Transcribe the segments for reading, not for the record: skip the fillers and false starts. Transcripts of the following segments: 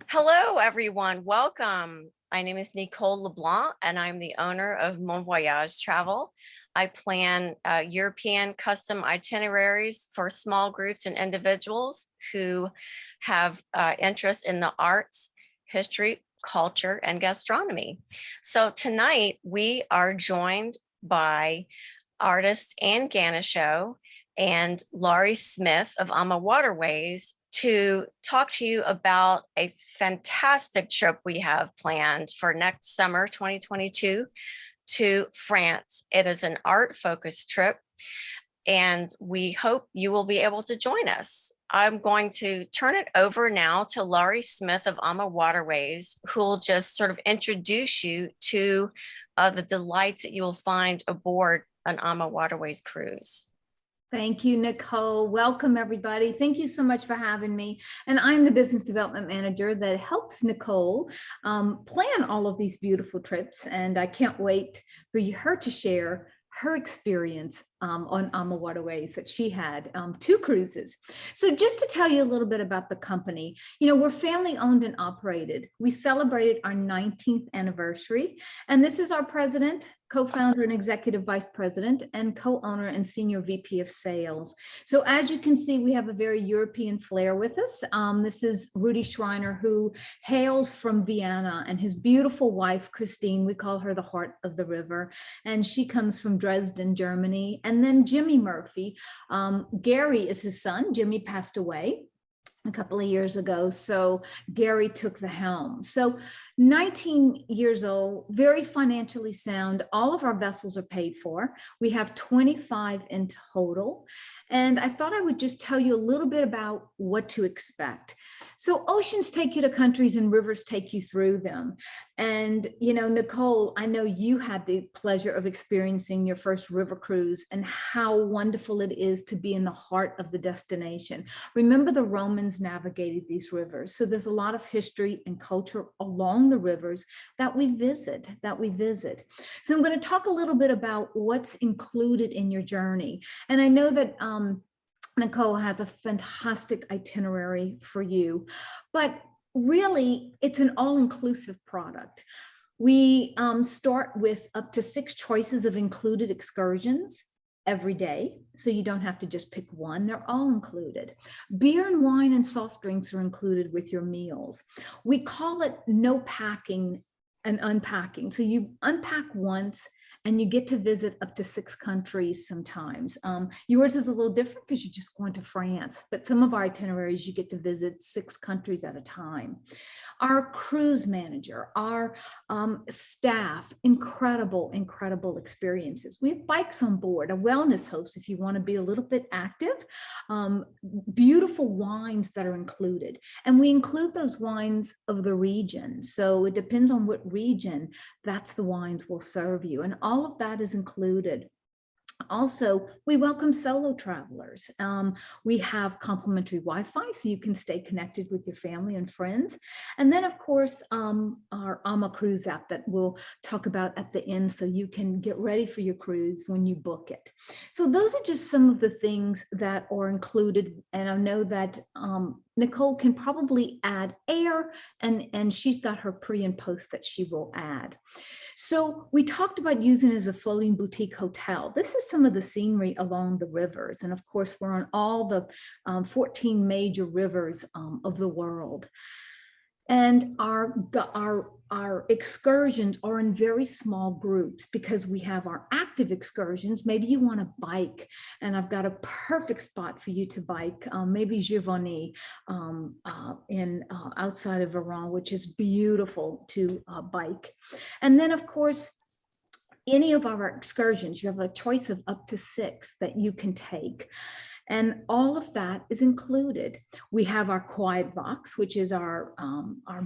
Hello, everyone. Welcome. My name is Nicole LeBlanc, and I'm the owner of Mon Voyage Travel. I plan European custom itineraries for small groups and individuals who have interest in the arts, history, culture, and gastronomy. So tonight we are joined by artist Anne Ganucheau and Laurie Smith of AmaWaterways to talk to you about a fantastic trip we have planned for next summer, 2022, to France. It is an art-focused trip, and we hope you will be able to join us. I'm going to turn it over now to Laurie Smith of AmaWaterways, who will just sort of introduce you to the delights that you will find aboard an AmaWaterways cruise. Thank you, Nicole. Welcome, everybody. Thank you so much for having me. And I'm the business development manager that helps Nicole plan all of these beautiful trips. And I can't wait for her to share her experience on AmaWaterways that she had 2 cruises. So just to tell you a little bit about the company, we're family owned and operated. We celebrated our 19th anniversary, and this is our president, co-founder and executive vice president, and co-owner and senior VP of sales. So as you can see, we have a very European flair with us. This is Rudy Schreiner, who hails from Vienna, and his beautiful wife, Christine, we call her the heart of the river, and she comes from Dresden, Germany. And then Jimmy Murphy, Gary is his son. Jimmy passed away a couple of years ago, so Gary took the helm. So 19 years old, very financially sound. All of our vessels are paid for. We have 25 in total. And I thought I would just tell you a little bit about what to expect. So oceans take you to countries and rivers take you through them. And, Nicole, I know you had the pleasure of experiencing your first river cruise and how wonderful it is to be in the heart of the destination. Remember, the Romans navigated these rivers. So there's a lot of history and culture along the rivers that we visit. So I'm going to talk a little bit about what's included in your journey. And I know that Nicole has a fantastic itinerary for you, but really it's an all-inclusive product. We start with up to 6 choices of included excursions every day, so you don't have to just pick one. They're all included. Beer and wine and soft drinks are included with your meals. We call it no packing and unpacking. So you unpack once and you get to visit up to 6 countries sometimes. Yours is a little different because you're just going to France, but some of our itineraries, you get to visit 6 countries at a time. Our cruise manager, our staff, incredible experiences. We have bikes on board, a wellness host if you want to be a little bit active, beautiful wines that are included. And we include those wines of the region. So it depends on what region, that's the wines we'll serve you. And all of that is included. Also, we welcome solo travelers. We have complimentary Wi-Fi, so you can stay connected with your family and friends. And then, of course, our Ama Cruise app that we'll talk about at the end, so you can get ready for your cruise when you book it. So those are just some of the things that are included. And I know that Nicole can probably add air, and she's got her pre and post that she will add. So we talked about using it as a floating boutique hotel. This is some of the scenery along the rivers. And of course, we're on all the 14 major rivers of the world. And our excursions are in very small groups because we have our active excursions. Maybe you want to bike, and I've got a perfect spot for you to bike. Maybe Giverny outside of Iran, which is beautiful to bike. And then, of course, any of our excursions, you have a choice of up to 6 that you can take. And all of that is included. We have our Quiet Box, which is our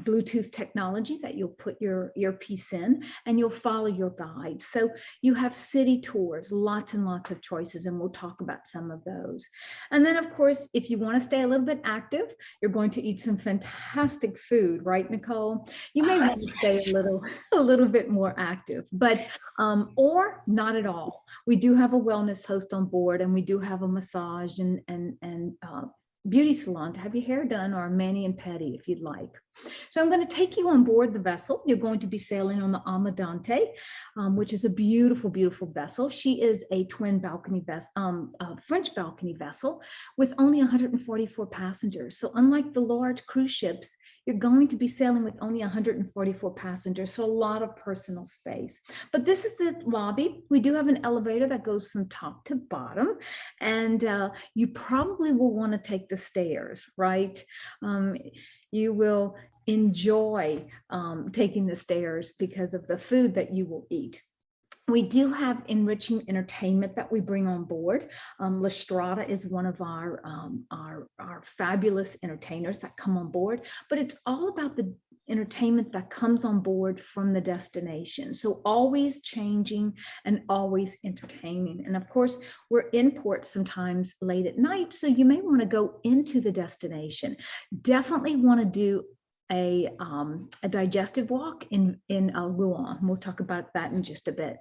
Bluetooth technology that you'll put your earpiece in and you'll follow your guide. So you have city tours, lots and lots of choices, and we'll talk about some of those. And then, of course, if you want to stay a little bit active, you're going to eat some fantastic food, right, Nicole? You may want to stay a little bit more active, but or not at all. We do have a wellness host on board, and we do have a massage and beauty salon to have your hair done, or a mani and pedi if you'd like. So I'm going to take you on board the vessel. You're going to be sailing on the Amadante, which is a beautiful, beautiful vessel. She is a twin balcony vessel, French balcony vessel with only 144 passengers. So unlike the large cruise ships, you're going to be sailing with only 144 passengers, so a lot of personal space. But this is the lobby. We do have an elevator that goes from top to bottom, and you probably will want to take the stairs, right? You will enjoy taking the stairs because of the food that you will eat. We do have enriching entertainment that we bring on board. La Strada is one of our fabulous entertainers that come on board, but it's all about the entertainment that comes on board from the destination. So always changing and always entertaining. And of course, we're in port sometimes late at night, so you may want to go into the destination. Definitely want to do a digestive walk in Rouen. We'll talk about that in just a bit.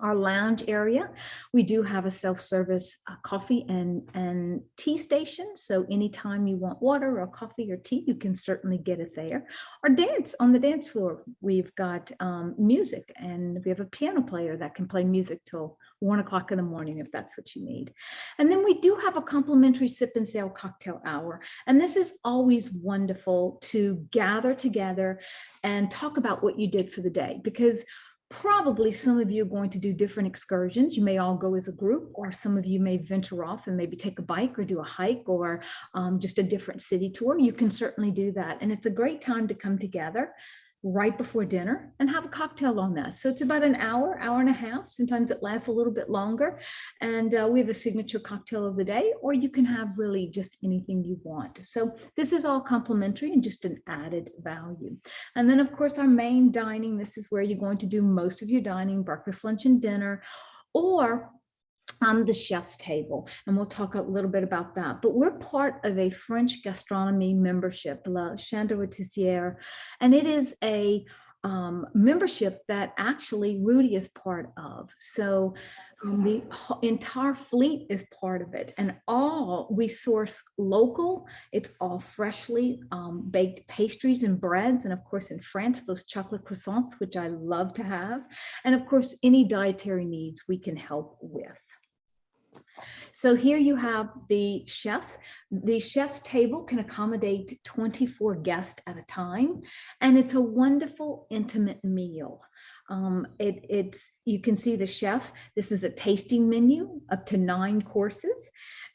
Our lounge area, we do have a self-service coffee and tea station. So anytime you want water or coffee or tea, you can certainly get it there. Our dance, on the dance floor, we've got music, and we have a piano player that can play music till 1 o'clock in the morning if that's what you need. And then we do have a complimentary sip and sail cocktail hour. And this is always wonderful to gather together and talk about what you did for the day, because probably some of you are going to do different excursions. You may all go as a group, or some of you may venture off and maybe take a bike or do a hike, or just a different city tour. You can certainly do that. And it's a great time to come together right before dinner and have a cocktail on that. So it's about an hour, hour and a half. Sometimes it lasts a little bit longer. And we have a signature cocktail of the day, or you can have really just anything you want. So this is all complimentary and just an added value. And then of course, our main dining, this is where you're going to do most of your dining, breakfast, lunch, and dinner, or the chef's table, and we'll talk a little bit about that. But we're part of a French gastronomy membership, La Seine River, and it is a membership that actually Rudy is part of. So the entire fleet is part of it, and all we source local. It's all freshly baked pastries and breads, and of course in France, those chocolate croissants, which I love to have, and of course any dietary needs we can help with. So here you have the chefs. The chef's table can accommodate 24 guests at a time, and it's a wonderful, intimate meal. You can see the chef. This is a tasting menu, up to 9 courses,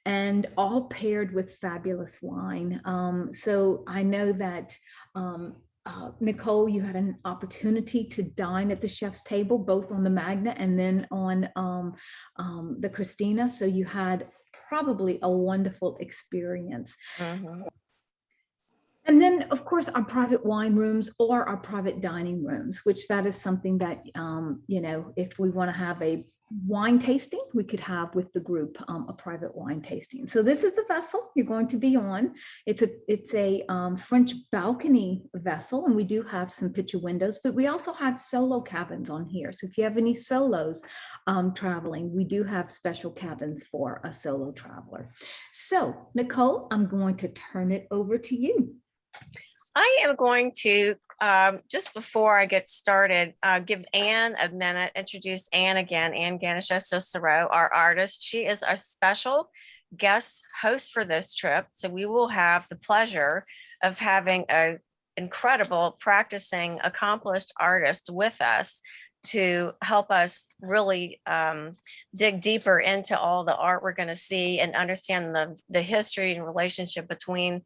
and all paired with fabulous wine. So I know that Nicole, you had an opportunity to dine at the chef's table, both on the Magna and then on the Christina. So you had probably a wonderful experience. Mm-hmm. And then, of course, our private wine rooms or our private dining rooms, which that is something that, if we want to have a wine tasting, we could have with the group a private wine tasting. So this is the vessel you're going to be on. It's a French balcony vessel, and we do have some picture windows, but we also have solo cabins on here. So if you have any solos traveling, we do have special cabins for a solo traveler. So Nicole, I'm going to turn it over to you. I am going to, just before I get started, give Anne a minute, introduce Anne again, Anne Ganucheau Cicero, our artist. She is a special guest host for this trip. So we will have the pleasure of having an incredible, practicing, accomplished artist with us to help us really dig deeper into all the art we're going to see and understand the history and relationship between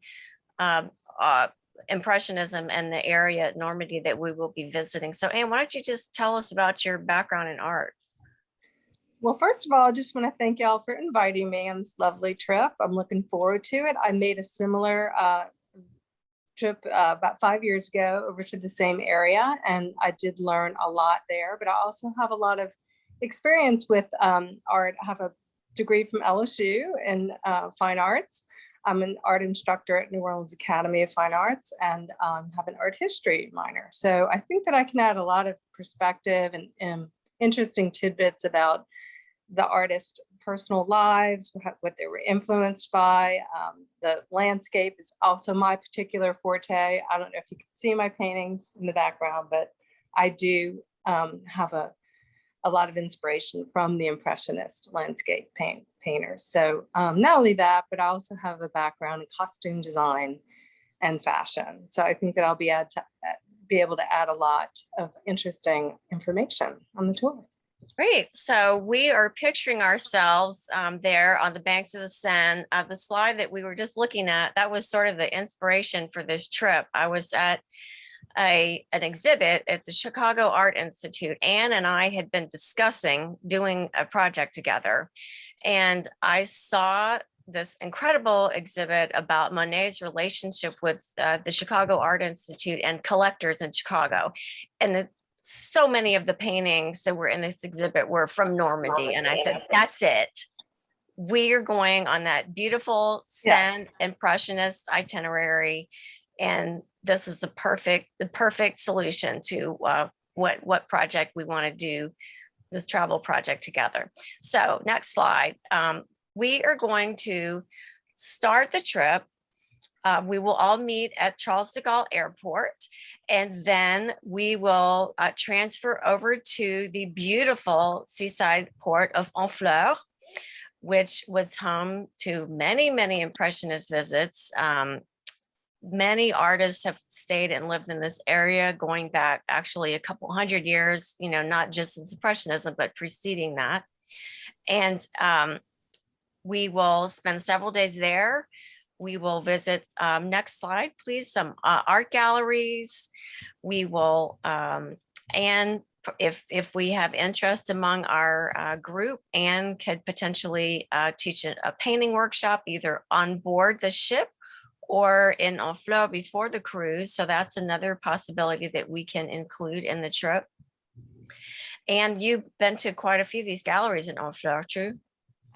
Impressionism and the area at Normandy that we will be visiting. So Anne, why don't you just tell us about your background in art? Well, first of all, I just want to thank y'all for inviting me on this lovely trip. I'm looking forward to it. I made a similar trip about 5 years ago over to the same area, and I did learn a lot there, but I also have a lot of experience with art. I have a degree from LSU in fine arts. I'm an art instructor at New Orleans Academy of Fine Arts, and have an art history minor. So I think that I can add a lot of perspective and interesting tidbits about the artist personal lives, what they were influenced by. The landscape is also my particular forte. I don't know if you can see my paintings in the background, but I do have a lot of inspiration from the Impressionist landscape painters. So not only that, but I also have a background in costume design and fashion. So I think that I'll be able to add a lot of interesting information on the tour. Great. So we are picturing ourselves there on the banks of the Seine. The slide that we were just looking at, that was sort of the inspiration for this trip. I was at an exhibit at the Chicago Art Institute. Anne and I had been discussing doing a project together. And I saw this incredible exhibit about Monet's relationship with the Chicago Art Institute and collectors in Chicago. And so many of the paintings that were in this exhibit were from Normandy. And I said, that's it. We are going on that beautiful Seine Impressionist itinerary. And this is the perfect solution to what project we want to do, this travel project together. So next slide. We are going to start the trip. We will all meet at Charles de Gaulle Airport, and then we will transfer over to the beautiful seaside port of Honfleur, which was home to many, many Impressionist visits. Many artists have stayed and lived in this area going back actually a couple hundred years, not just since Impressionism, but preceding that. And we will spend several days there. We will visit, next slide, please, some art galleries. We will, and if we have interest among our group, Anne could potentially teach a painting workshop either on board the ship or in Honfleur before the cruise. So that's another possibility that we can include in the trip. And you've been to quite a few of these galleries in Honfleur, true?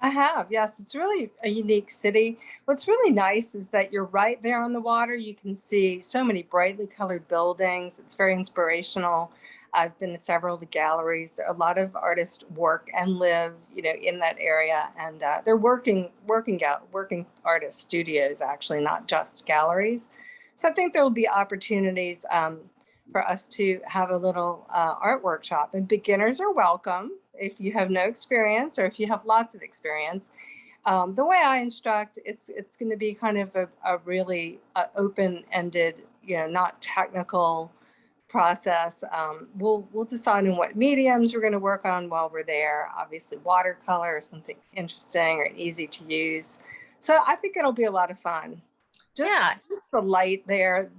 I have, yes. It's really a unique city. What's really nice is that you're right there on the water. You can see so many brightly colored buildings. It's very inspirational. I've been to several of the galleries. A lot of artists work and live, in that area, and they're working artist studios, actually, not just galleries. So I think there will be opportunities for us to have a little art workshop, and beginners are welcome if you have no experience or if you have lots of experience. The way I instruct, it's going to be kind of a really open-ended, not technical process. We'll decide on what mediums we're going to work on while we're there. Obviously, watercolor or something interesting or easy to use. So I think it'll be a lot of fun. Just the light there.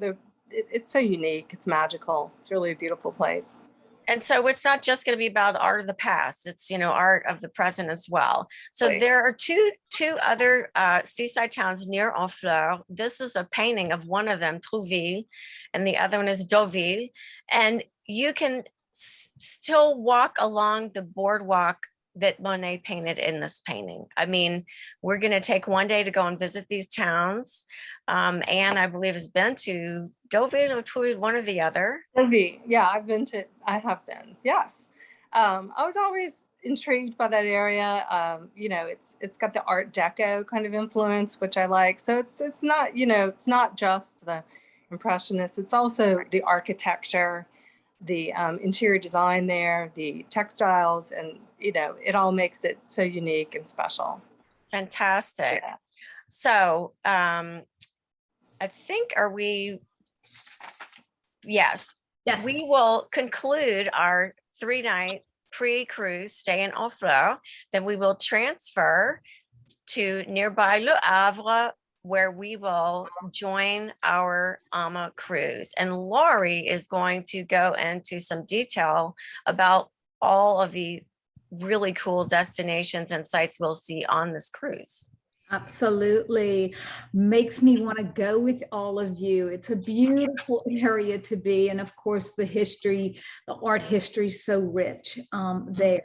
It's so unique. It's magical. It's really a beautiful place. And so it's not just going to be about the art of the past, it's, art of the present as well. So Right. there are two other seaside towns near Honfleur. This is a painting of one of them, Trouville, and the other one is Deauville. And you can still walk along the boardwalk that Monet painted in this painting. I mean, we're going to take one day to go and visit these towns. Anne, I believe, has been to Deauville or Trouville, one or the other. Yeah, I have been, yes. I was always intrigued by that area. It's got the Art Deco kind of influence, which I like. So it's not, it's not just the Impressionists, it's also the architecture, the interior design there, the textiles, and it all makes it so unique and special. Fantastic. Yeah. So I think, yes, we will conclude our 3-night pre-cruise stay in Honfleur. Then we will transfer to nearby Le Havre, where we will join our AMA cruise. And Laurie is going to go into some detail about all of the really cool destinations and sites we'll see on this cruise. Absolutely. Makes me want to go with all of you. It's a beautiful area to be. And of course, the art history is so rich there.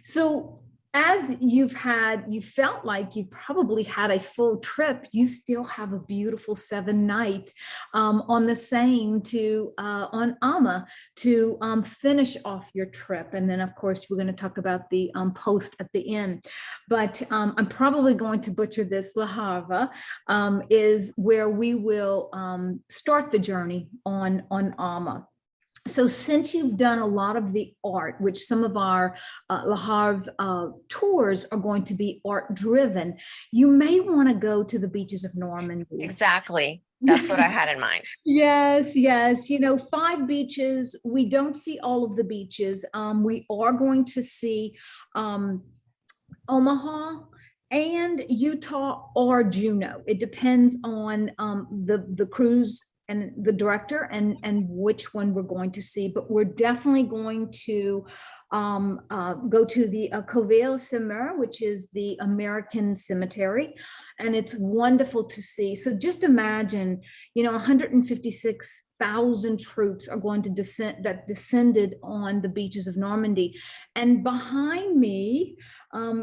So as you felt like you probably had a full trip, you still have a beautiful 7-night on the Seine on Ama to finish off your trip. And then of course, we're going to talk about the post at the end, but I'm probably going to butcher this. Le Havre is where we will start the journey on Ama. So since you've done a lot of the art, which some of our Le Havre tours are going to be art driven, you may want to go to the beaches of Normandy. Exactly. That's what I had in mind. Yes, yes. 5 beaches. We don't see all of the beaches. We are going to see Omaha and Utah or Juneau. It depends on the cruise and the director and which one we're going to see, but we're definitely going to go to the Cauveil-Semer, which is the American cemetery, and it's wonderful to see. So just imagine, 156,000 troops are going to descended on the beaches of Normandy, and behind me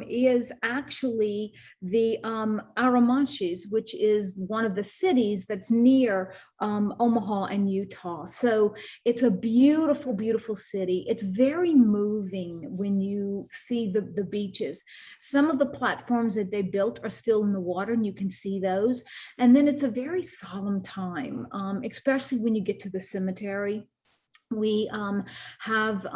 is actually the Arromanches, which is one of the cities that's near Omaha and Utah. So it's a beautiful, beautiful city. It's very moving when you see the beaches. Some of the platforms that they built are still in the water, and you can see those. And then it's a very solemn time, especially when you get to the cemetery. We have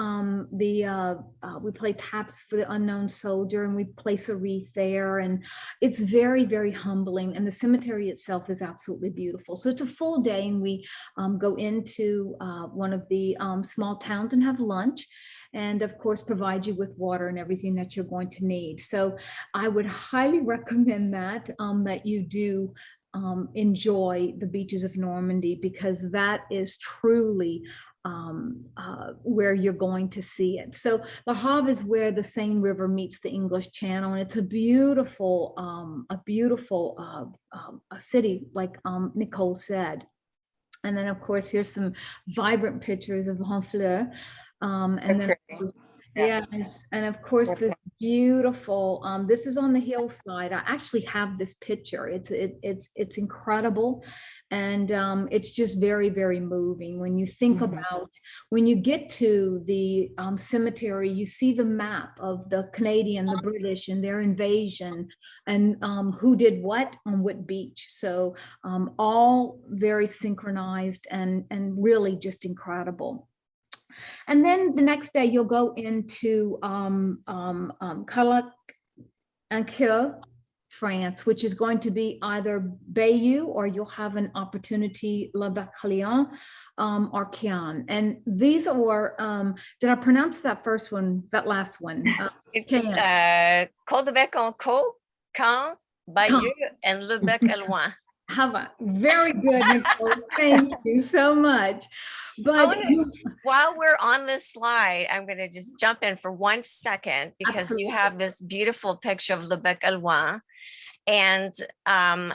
we play taps for the unknown soldier, and we place a wreath there, and it's very, very humbling, and the cemetery itself is absolutely beautiful. So it's a full day, and we go into one of the small towns and have lunch, and of course provide you with water and everything that you're going to need. So I would highly recommend that you do enjoy the beaches of Normandy, because that is truly where you're going to see it. So Le Havre is where the Seine River meets the English Channel, and it's a beautiful city, like Nicole said. And then of course, here's some vibrant pictures of Honfleur. And then yes, and of course this beautiful, this is on the hillside. I actually have this picture. It's incredible, and it's just very, very moving. When you think about, when you get to the cemetery, you see the map of the Canadian, the British, and their invasion, and who did what on what beach. So all very synchronized and really just incredible. And then the next day you'll go into Calac-en-Cure, France, which is going to be either Bayeux, or you'll have an opportunity Le Bec-Léon or Caen. And these are, did I pronounce that first one, that last one? It's Col-de-Bec-en-Caux, Caen, Bayeux, and Le Bec-Éloin. Very good, Nicole. Thank you so much. But while we're on this slide, I'm going to just jump in for 1 second, because Absolutely. you have this beautiful picture of Le Bec-Éloin. And on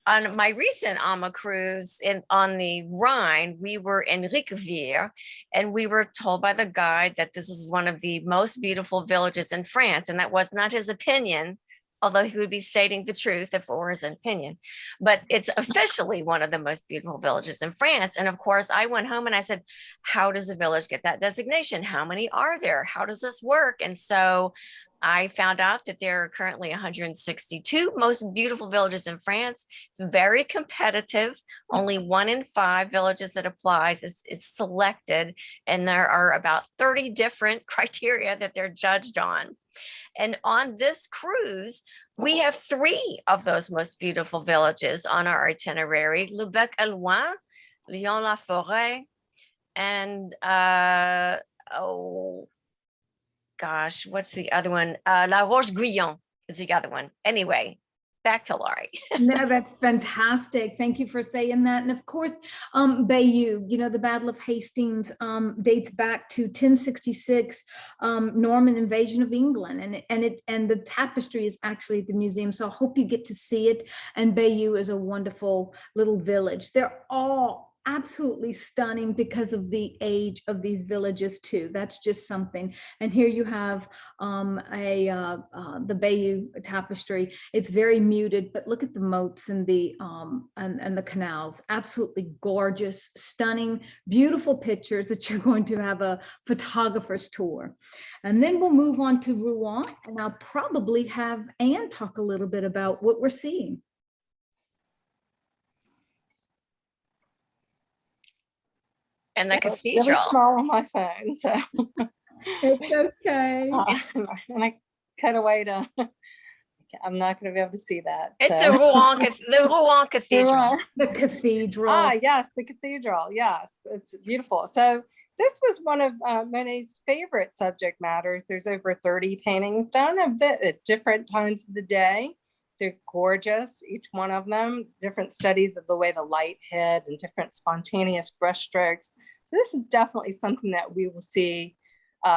my recent Ama cruise on the Rhine, we were in Riquevière, and we were told by the guide that this is one of the most beautiful villages in France. And that was not his opinion, although he would be stating the truth if it were his opinion. But it's officially one of the most beautiful villages in France. And of course, I went home and I said, how does a village get that designation? How many are there? How does this work? And so I found out that there are currently 162 most beautiful villages in France. It's very competitive. Only 1 in 5 villages that applies is selected. And there are about 30 different criteria that they're judged on. And on this cruise, we have 3 of those most beautiful villages on our itinerary: Le Bec-Éloin, Lyon-la-Forêt, and what's the other one? La Roche-Guyon is the other one. Anyway, back to Laurie. No, that's fantastic. Thank you for saying that. And of course, Bayeux, the Battle of Hastings dates back to 1066, Norman invasion of England, and the tapestry is actually at the museum. So I hope you get to see it. And Bayeux is a wonderful little village. They're all absolutely stunning because of the age of these villages too. That's just something. And here you have the Bayeux tapestry. It's very muted, but look at the moats and the canals. Absolutely gorgeous, stunning, beautiful pictures that you're going to have a photographer's tour. And then we'll move on to Rouen, and I'll probably have Anne talk a little bit about what we're seeing. And the It's cathedral. really small on my phone, so. It's okay. And I cut away to, I'm not going to be able to see that. It's so. the Rouen Cathedral. The cathedral. Ah, yes, the cathedral. Yes, it's beautiful. So this was one of Monet's favorite subject matters. There's over 30 paintings done of it at different times of the day. They're gorgeous, each one of them, different studies of the way the light hit and different spontaneous brush strokes. So this is definitely something that we will see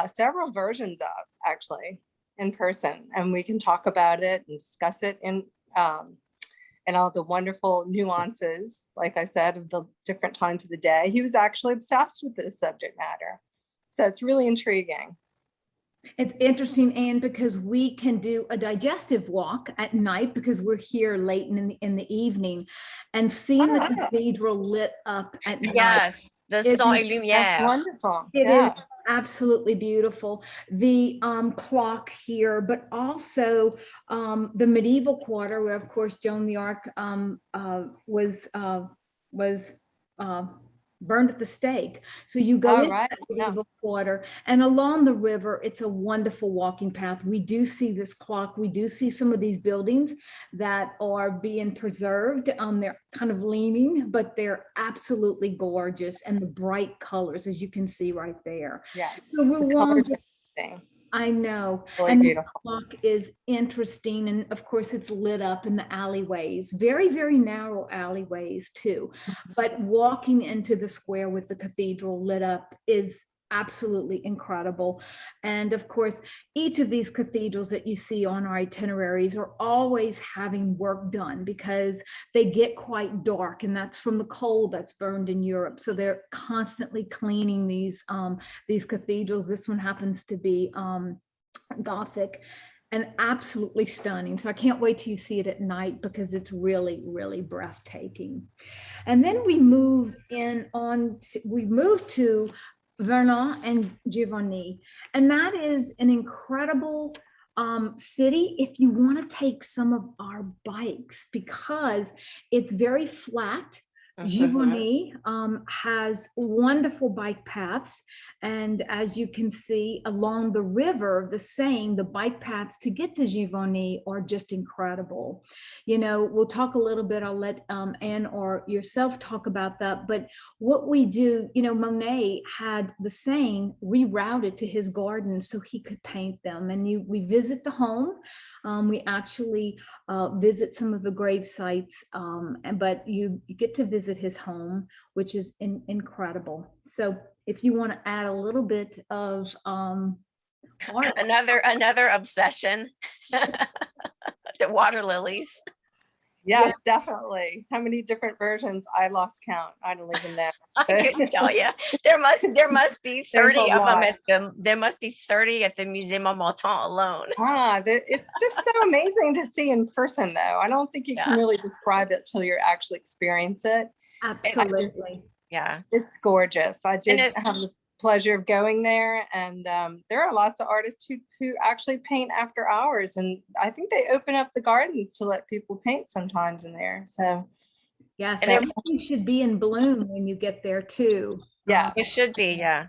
several versions of actually in person, and we can talk about it and discuss it in and all the wonderful nuances, like I said, of the different times of the day. He was actually obsessed with this subject matter. So it's really intriguing. It's interesting, Anne, because we can do a digestive walk at night because we're here late in the evening, and seeing the cathedral lit up at night. Yes, the Seine River. That's wonderful. It is absolutely beautiful. The clock here, but also the medieval quarter, where of course Joan of Arc was burned at the stake. So you go into the medieval quarter, and along the river, it's a wonderful walking path. We do see this clock. We do see some of these buildings that are being preserved. They're kind of leaning, but they're absolutely gorgeous, and the bright colors, as you can see right there. Yes. So Rouen, thing. I know. Really and beautiful. The clock is interesting. And of course it's lit up in the alleyways, very, very narrow alleyways too. But walking into the square with the cathedral lit up is absolutely incredible. And of course, each of these cathedrals that you see on our itineraries are always having work done because they get quite dark, and that's from the coal that's burned in Europe. So they're constantly cleaning these cathedrals. This one happens to be Gothic and absolutely stunning. So I can't wait till you see it at night because it's really, really breathtaking. And then we move to Vernon and Giverny, and that is an incredible city if you want to take some of our bikes, because it's very flat. Giverny has wonderful bike paths, and as you can see along the river, the Seine, the bike paths to get to Giverny are just incredible. You know, we'll talk a little bit, I'll let Anne or yourself talk about that, but what we do, you know, Monet had the Seine rerouted to his gardens so he could paint them, and we visit the home. We actually visit some of the grave sites, but you get to visit his home, which is incredible. So if you want to add a little bit of art. Another obsession, the water lilies. Yes, definitely. How many different versions? I lost count. I don't even know. I couldn't tell you. There must be 30 of them there must be 30 at the Muséum of Montan alone. It's just so amazing to see in person, though. I don't think you can really describe it till you actually experience it. Absolutely. It's gorgeous. I did have the pleasure of going there, and there are lots of artists who actually paint after hours, and I think they open up the gardens to let people paint sometimes in there. So yes, and everything should be in bloom when you get there too. Yeah, it should be. Yeah,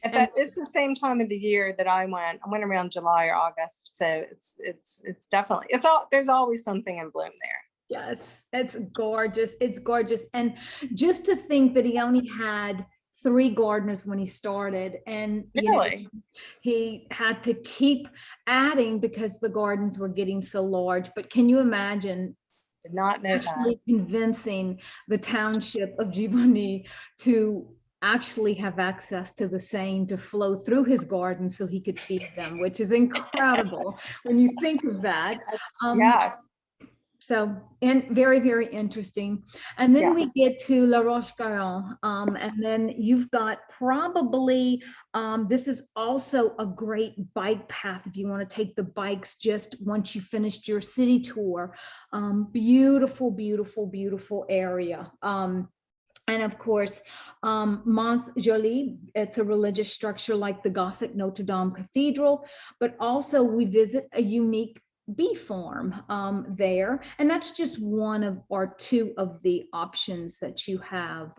and it's the same time of the year that I went around July or August, so it's definitely there's always something in bloom there. Yes, it's gorgeous. It's gorgeous. And just to think that he only had 3 gardeners when he started, and he had to keep adding because the gardens were getting so large. But can you imagine Did not know actually that. convincing the township of Giverny to actually have access to the Seine to flow through his garden so he could feed them, which is incredible when you think of that. Yes. So, and very, very interesting. And then we get to La Roche-Guyon, and then you've got probably, this is also a great bike path if you want to take the bikes just once you finished your city tour. Beautiful, beautiful, beautiful area. And of course, Mont Joly, it's a religious structure like the Gothic Notre Dame Cathedral, but also we visit a unique bee farm there, and that's just one of or two of the options that you have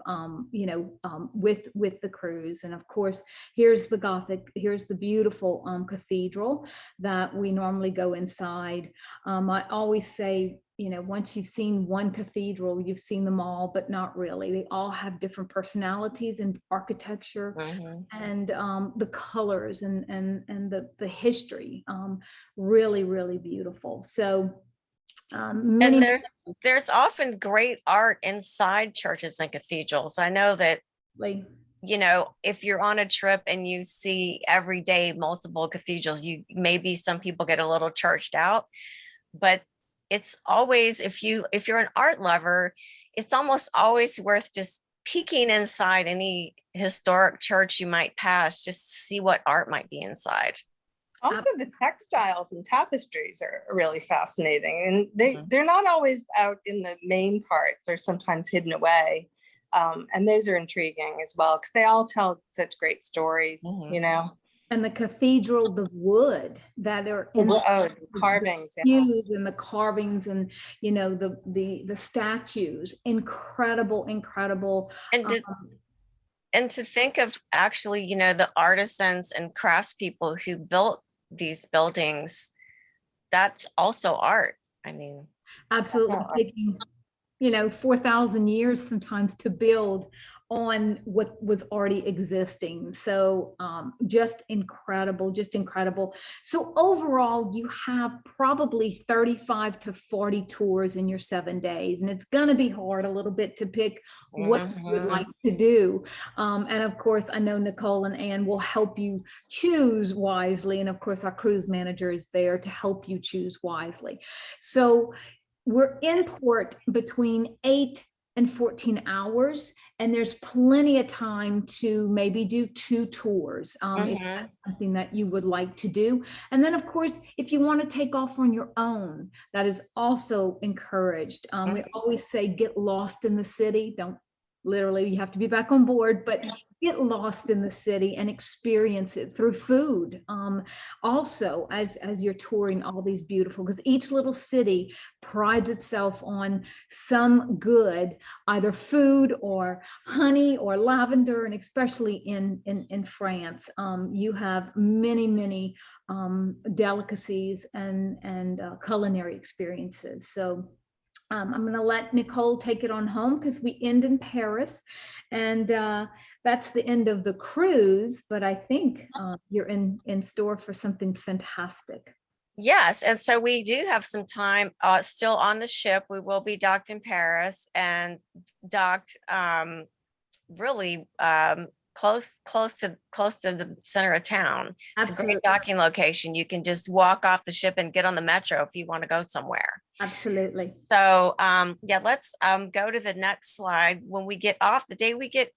with the cruise. And of course, here's the beautiful cathedral that we normally go inside. I always say, once you've seen one cathedral, you've seen them all, but not really. They all have different personalities and architecture, and the colors and the history. Really, really beautiful. So and there's often great art inside churches and cathedrals. I know that, if you're on a trip and you see every day multiple cathedrals, maybe some people get a little churched out, but it's always, if you're an art lover, it's almost always worth just peeking inside any historic church you might pass, just to see what art might be inside. Also, the textiles and tapestries are really fascinating, and they're not always out in the main parts. They're sometimes hidden away, and those are intriguing as well because they all tell such great stories, And the cathedral, the wood that are in the carvings, and the carvings, and the statues, incredible. And to think of actually, the artisans and craftspeople who built these buildings, that's also art. I mean, absolutely, taking 4,000 years sometimes to build on what was already existing. So just incredible. So overall, you have probably 35 to 40 tours in your 7 days, and it's going to be hard a little bit to pick what you would like to do. And of course, I know Nicole and Anne will help you choose wisely. And of course, our cruise manager is there to help you choose wisely. So we're in port between 8 and 14 hours, and there's plenty of time to maybe do 2 tours if that's something that you would like to do. And then of course, if you want to take off on your own, that is also encouraged. We always say get lost in the city. Don't literally, you have to be back on board, but get lost in the city and experience it through food. Also, as you're touring all these beautiful, because each little city prides itself on some good, either food or honey or lavender, and especially in France, you have many delicacies and culinary experiences. So I'm going to let Nicole take it on home because we end in Paris, and that's the end of the cruise. But I think you're in store for something fantastic. Yes, and so we do have some time still on the ship. We will be docked in Paris and docked really close to the center of town. Absolutely. It's a great docking location. You can just walk off the ship and get on the metro if you want to go somewhere. Absolutely. So let's go to the next slide. When we get off, the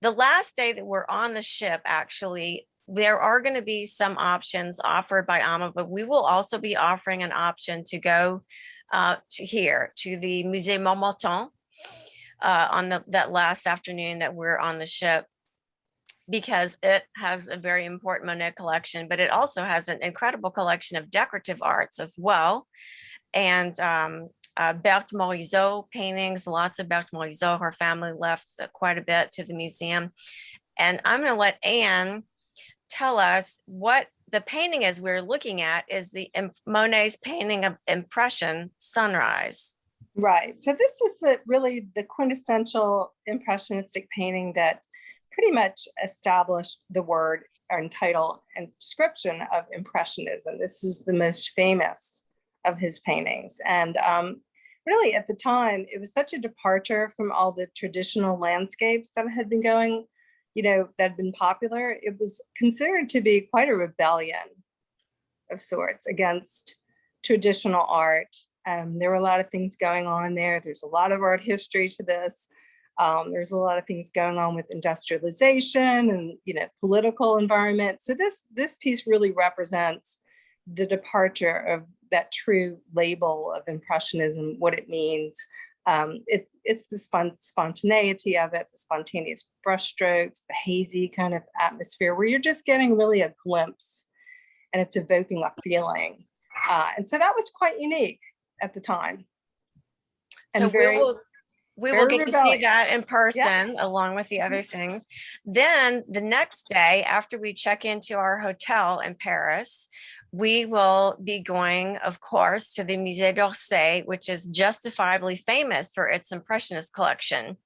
last day that we're on the ship, actually, there are going to be some options offered by AMA, but we will also be offering an option to go to the Musée Montmartre on that last afternoon that we're on the ship, because it has a very important Monet collection, but it also has an incredible collection of decorative arts as well. And Berthe Morisot paintings, lots of Berthe Morisot. Her family left quite a bit to the museum. And I'm going to let Anne tell us what the painting is we're looking at is Monet's painting of Impression, Sunrise. Right. So this is really the quintessential impressionistic painting that pretty much established the word and title and description of Impressionism. This was the most famous of his paintings. And really at the time, it was such a departure from all the traditional landscapes that had been going, that had been popular. It was considered to be quite a rebellion of sorts against traditional art There were a lot of things going on there. There's a lot of art history to this. There's a lot of things going on with industrialization and, you know, political environment. So this piece really represents the departure of that true label of Impressionism, what it means. It's the spontaneity of it, the spontaneous brushstrokes, the hazy kind of atmosphere where you're just getting really a glimpse and it's evoking a feeling. And so that was quite unique at the time. And So we will get to see rebellious. that in person along with the other things. Then the next day, after we check into our hotel in Paris, we will be going, of course, to the Musée d'Orsay, which is justifiably famous for its Impressionist collection.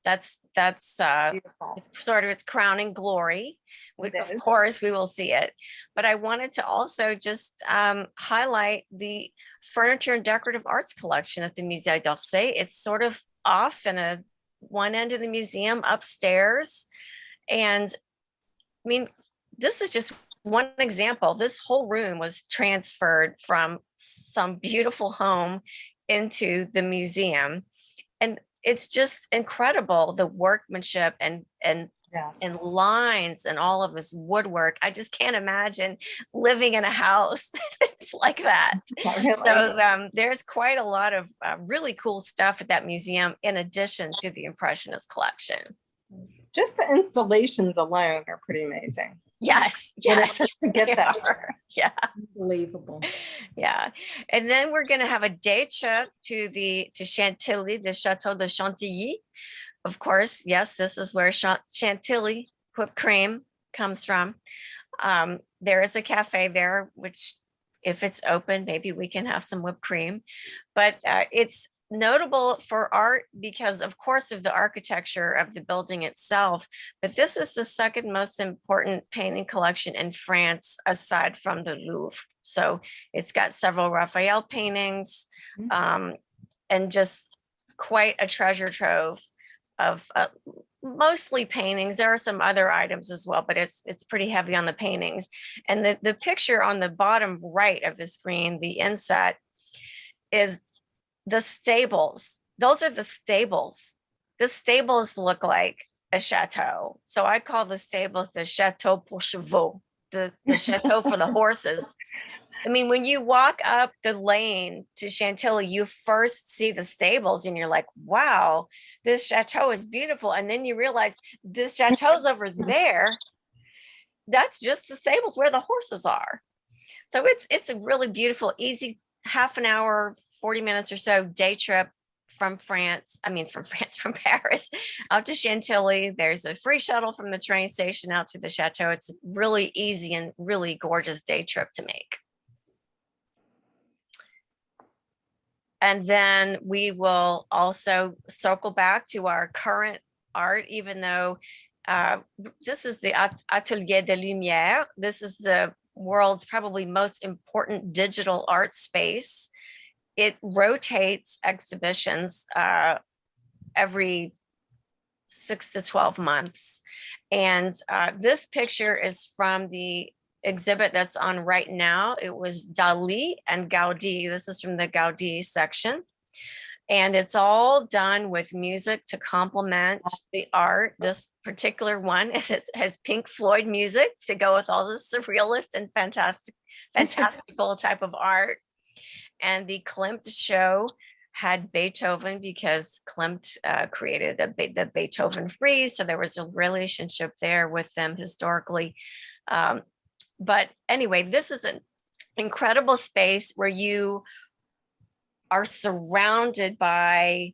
That's sort of its crowning glory. Of course, we will see it. But I wanted to also just highlight the furniture and decorative arts collection at the Musée d'Orsay. It's sort of off in one end of the museum upstairs. And I mean, this is just one example. This whole room was transferred from some beautiful home into the museum. And it's just incredible, the workmanship and lines and all of this woodwork. I just can't imagine living in a house that's like that. Really. So there's quite a lot of really cool stuff at that museum in addition to the Impressionist collection. Just the installations alone are pretty amazing. Yes. To get that. Yeah. Unbelievable. Yeah. And then we're going to have a day trip to Chantilly, the Chateau de Chantilly. Of course, yes, this is where Chantilly whipped cream comes from. There is a cafe there, which if it's open, maybe we can have some whipped cream. But it's notable for art because, of course, of the architecture of the building itself. But this is the second most important painting collection in France, aside from the Louvre. So it's got several Raphael paintings and just quite a treasure trove of mostly paintings. There are some other items as well, but it's pretty heavy on the paintings. And the picture on the bottom right of the screen, the inset, is the stables. Those are the stables. The stables look like a chateau. So I call the stables the chateau pour chevaux, the chateau for the horses. I mean, when you walk up the lane to Chantilly, you first see the stables and you're like, wow, this chateau is beautiful. And then you realize this chateau's over there. That's just the stables where the horses are. So it's a really beautiful, easy half an hour, 40 minutes or so day trip from Paris out to Chantilly. There's a free shuttle from the train station out to the chateau. It's really easy and really gorgeous day trip to make. And then we will also circle back to our current art, even though this is the Atelier des Lumières. This is the world's probably most important digital art space. It rotates exhibitions every 6 to 12 months. And this picture is from the exhibit that's on right now. It was Dali and Gaudi. This is from the Gaudi section. And it's all done with music to complement the art. This particular one has Pink Floyd music to go with all the surrealist and fantastical type of art. And the Klimt show had Beethoven because Klimt created the Beethoven frieze. So there was a relationship there with them historically. But anyway, this is an incredible space where you are surrounded by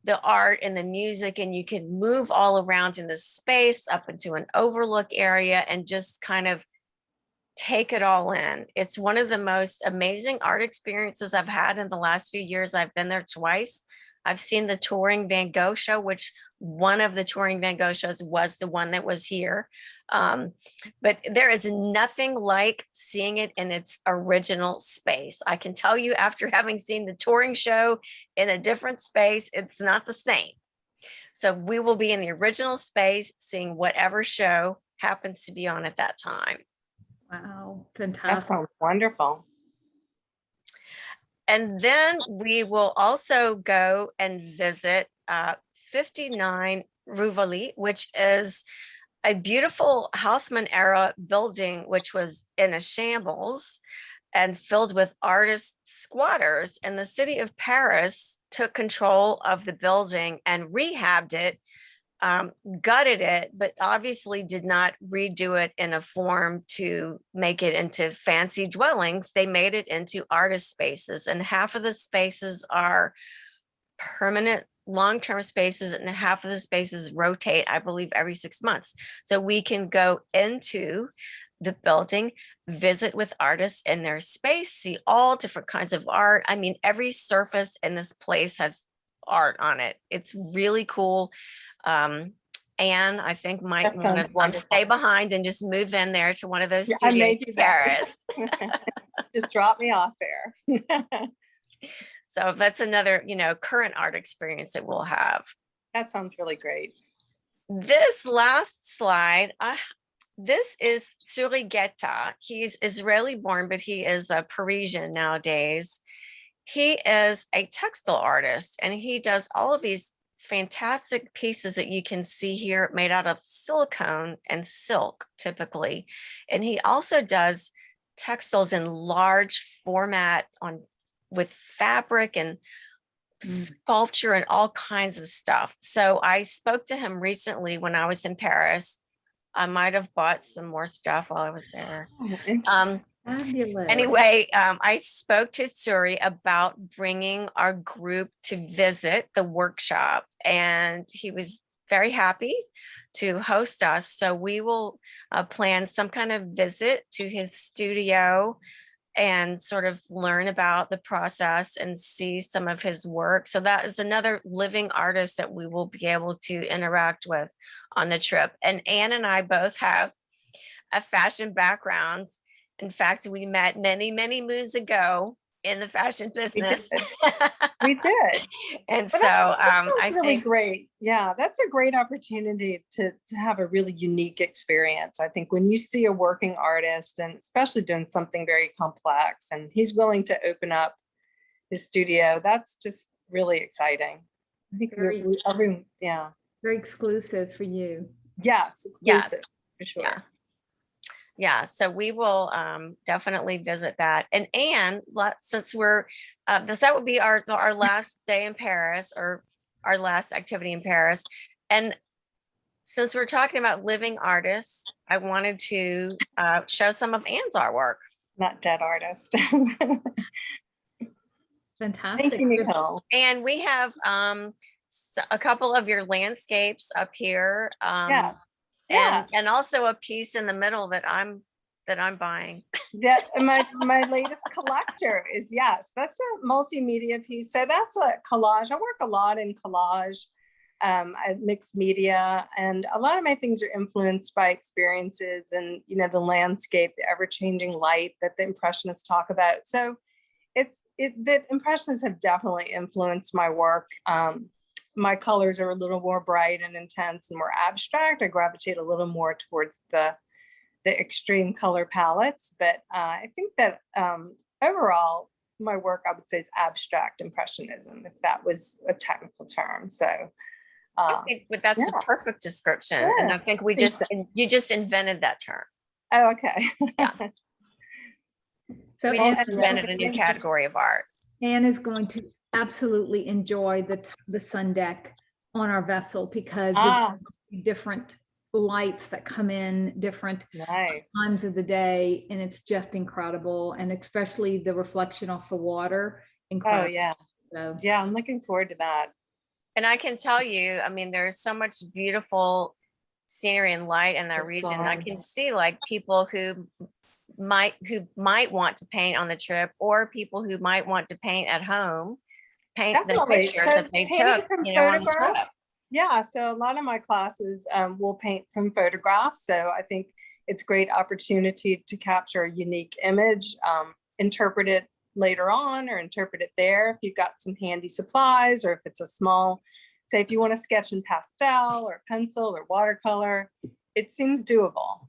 the art and the music, and you can move all around in this space up into an overlook area and just kind of take it all in. It's one of the most amazing art experiences I've had in the last few years. I've been there twice. I've seen the touring Van Gogh show, which one of the touring Van Gogh shows was the one that was here. But there is nothing like seeing it in its original space. I can tell you, after having seen the touring show in a different space, it's not the same. So we will be in the original space, seeing whatever show happens to be on at that time. Wow, fantastic. That sounds wonderful. And then we will also go and visit 59 Rivoli, which is a beautiful Haussmann era building, which was in a shambles and filled with artist squatters. And the city of Paris took control of the building and rehabbed it, gutted it, but obviously did not redo it in a form to make it into fancy dwellings. They made it into artist spaces, and half of the spaces are permanent long-term spaces and half of the spaces rotate, I believe, every 6 months. So we can go into the building, visit with artists in their space, see all different kinds of art. I mean, every surface in this place has art on it. It's really cool. Anne, I think, might That sounds want to stay wonderful. behind and just move in there to one of those Yeah, I may studios do in that. Paris. Just drop me off there. So that's another, current art experience that we'll have. That sounds really great. This last slide, this is Suri Guetta. He's Israeli born, but he is a Parisian nowadays. He is a textile artist, and he does all of these fantastic pieces that you can see here made out of silicone and silk typically. And he also does textiles in large format with fabric and sculpture and all kinds of stuff. So I spoke to him recently when I was in Paris. I might have bought some more stuff while I was there. Fabulous. Anyway, I spoke to Suri about bringing our group to visit the workshop, and he was very happy to host us. So we will plan some kind of visit to his studio and sort of learn about the process and see some of his work. So that is another living artist that we will be able to interact with on the trip. And Anne and I both have a fashion background. In fact, we met many, many moons ago in the fashion business. We did. And But so that's I really think great. Yeah, that's a great opportunity to have a really unique experience. I think when you see a working artist, and especially doing something very complex, and he's willing to open up his studio, that's just really exciting. I think everyone, yeah. Very exclusive for you. Yes, Yes. exclusive, for sure. Yeah. Yeah, so we will definitely visit that. And Anne, since we're that would be our last day in Paris, or our last activity in Paris. And since we're talking about living artists, I wanted to show some of Anne's artwork. Not dead artist. Fantastic. Thank you, Nicole. And we have a couple of your landscapes up here. Yeah. Yeah. And also a piece in the middle that I'm buying. That my latest collector is, yes, that's a multimedia piece. So that's a collage. I work a lot in collage, mixed media, and a lot of my things are influenced by experiences and the landscape, the ever-changing light that the Impressionists talk about. So the Impressionists have definitely influenced my work. My colors are a little more bright and intense and more abstract. I gravitate a little more towards the extreme color palettes, but I think that overall my work, I would say, is abstract impressionism, if that was a technical term. So I think, but that's a perfect description. Yeah. And I think you just invented that term. Oh, okay. Yeah. So we just invented a new category of art. Anne is going to absolutely enjoy the sun deck on our vessel, because different lights that come in different times of the day, and it's just incredible, and especially the reflection off the water. Incredible. Oh yeah. So yeah, I'm looking forward to that. And I can tell you, I mean, there's so much beautiful scenery and light in that region. I can see like people who might want to paint on the trip, or people who might want to paint at home, paint the pictures that they took, on the trip. Yeah, so a lot of my classes will paint from photographs. So I think it's a great opportunity to capture a unique image, interpret it later on, or interpret it there if you've got some handy supplies, or if it's a small, say if you want to sketch in pastel or pencil or watercolor, it seems doable.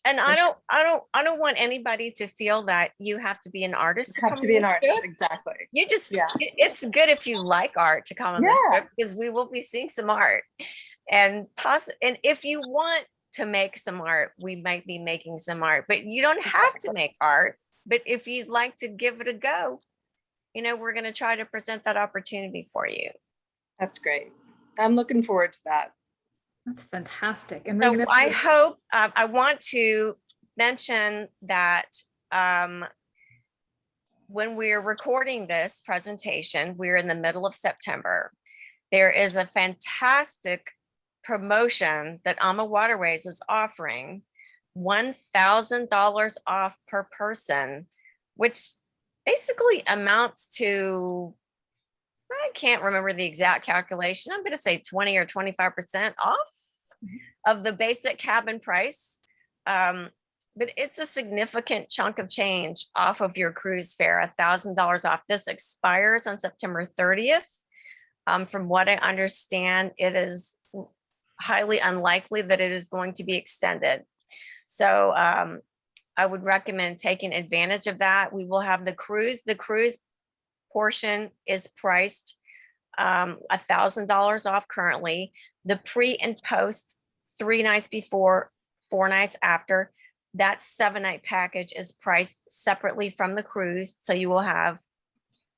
And I don't want anybody to feel that you have to be an artist to Have come to on be an this artist, trip. exactly. You just, Yeah. it's good if you like art to come on this Yeah. trip, because we will be seeing some art. And and if you want to make some art, we might be making some art, but you don't have to make art. But if you'd like to give it a go, we're going to try to present that opportunity for you. That's great. I'm looking forward to that. That's fantastic. And So remember, I hope, I want to mention that when we're recording this presentation, we're in the middle of September. There is a fantastic promotion that AmaWaterways is offering, $1,000 off per person, which basically amounts to, I can't remember the exact calculation. I'm going to say 20 or 25% off of the basic cabin price. But it's a significant chunk of change off of your cruise fare, $1,000 off. This expires on September 30th. From what I understand, it is highly unlikely that it is going to be extended. So I would recommend taking advantage of that. We will have the cruise. The cruise portion is priced $1,000 off currently. The pre and post, 3 nights before, 4 nights after, that 7-night package is priced separately from the cruise. So you will have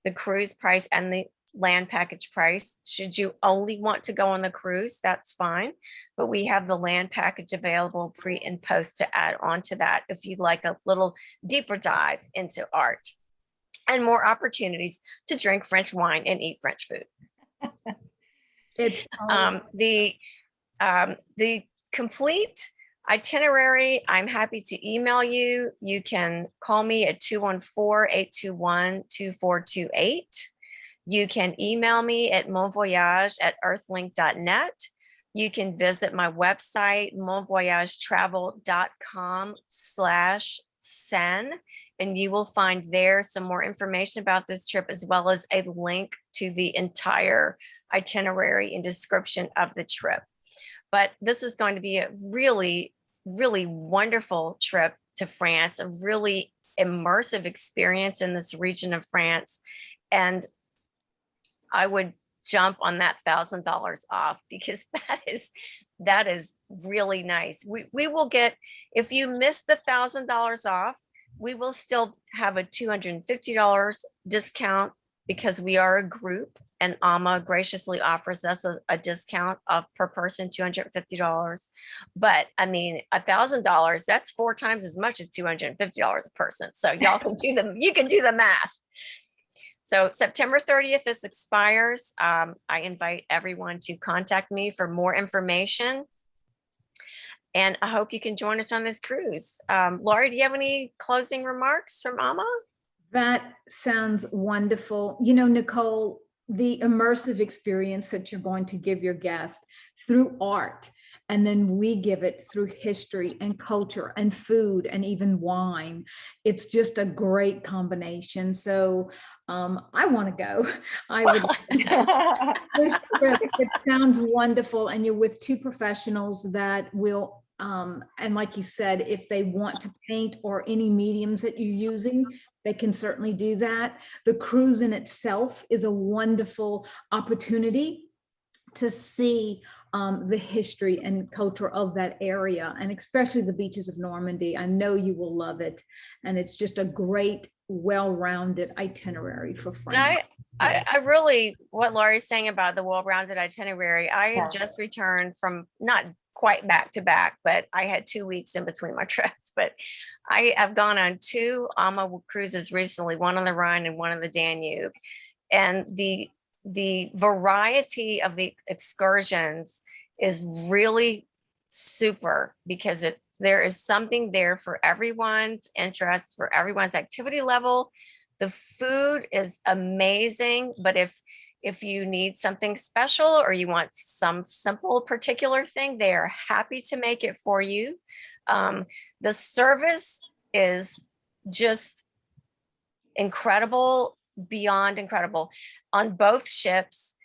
the cruise price and the land package price. Should you only want to go on the cruise, that's fine. But we have the land package available pre and post to add on to that if you'd like a little deeper dive into art and more opportunities to drink French wine and eat French food. it's The complete itinerary, I'm happy to email you. You can call me at 214-821-2428. You can email me at monvoyage@earthlink.net. You can visit my website, monvoyagetravel.com/Seine, and you will find there some more information about this trip, as well as a link to the entire itinerary and description of the trip. But this is going to be a really, really wonderful trip to France, a really immersive experience in this region of France. And I would jump on that $1,000 off, because that is really nice. We will get, if you miss the $1,000 off, we will still have a $250 discount, because we are a group and Ama graciously offers us a discount of per person $250. But I mean, $1,000, that's 4 times as much as $250 a person. So y'all can you can do the math. So September 30th, this expires. I invite everyone to contact me for more information. And I hope you can join us on this cruise. Laurie, do you have any closing remarks from Ama? That sounds wonderful. Nicole, the immersive experience that you're going to give your guest through art, and then we give it through history and culture and food and even wine. It's just a great combination. So I want to go. I would. This trip, it sounds wonderful, and you're with 2 professionals that will, and like you said, if they want to paint or any mediums that you're using, they can certainly do that. The cruise in itself is a wonderful opportunity to see the history and culture of that area, and especially the beaches of Normandy. I know you will love it. And it's just a great, well-rounded itinerary for France. I really, what Laurie's saying about the well-rounded itinerary, I have just returned from, not quite back to back, but I had 2 weeks in between my trips. But I have gone on 2 Ama cruises recently, one on the Rhine and one on the Danube. And the variety of the excursions is really super, because there is something there for everyone's interest, for everyone's activity level. The food is amazing, but if you need something special or you want some simple particular thing, they are happy to make it for you. The service is just incredible, beyond incredible. On both ships,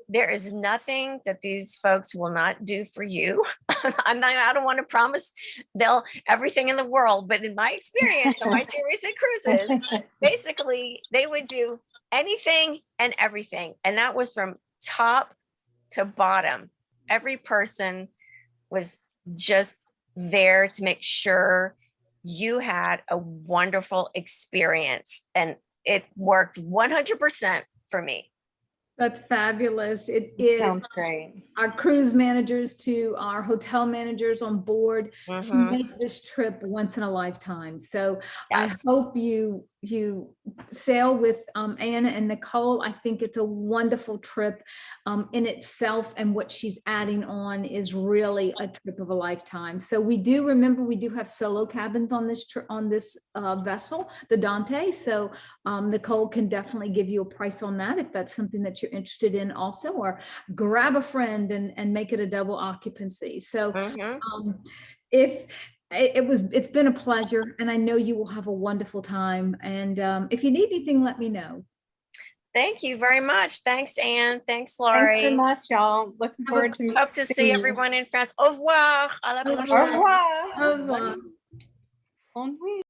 there is nothing that these folks will not do for you. I don't want to promise they'll everything in the world, but in my experience on my 2 recent cruises, basically they would do anything and everything. And that was from top to bottom. Every person was just there to make sure you had a wonderful experience. And it worked 100% for me. That's fabulous. It is. Sounds great. Our cruise managers to our hotel managers on board to Mhm. make this trip once in a lifetime. So Yes. I hope you sail with Anna and Nicole. I think it's a wonderful trip in itself, and what she's adding on is really a trip of a lifetime. So we do have solo cabins on this vessel, the Dante. So Nicole can definitely give you a price on that if that's something that you're interested in also, or grab a friend and make it a double occupancy. So Mhm. it's been a pleasure, and I know you will have a wonderful time. And if you need anything, let me know. Thank you very much. Thanks, Anne. Thanks, Thanks so Laurie. much, y'all. Looking forward to Hope to see seeing you. everyone in France. Au revoir. À la Au prochaine. Au revoir. Au revoir. Bon voyage.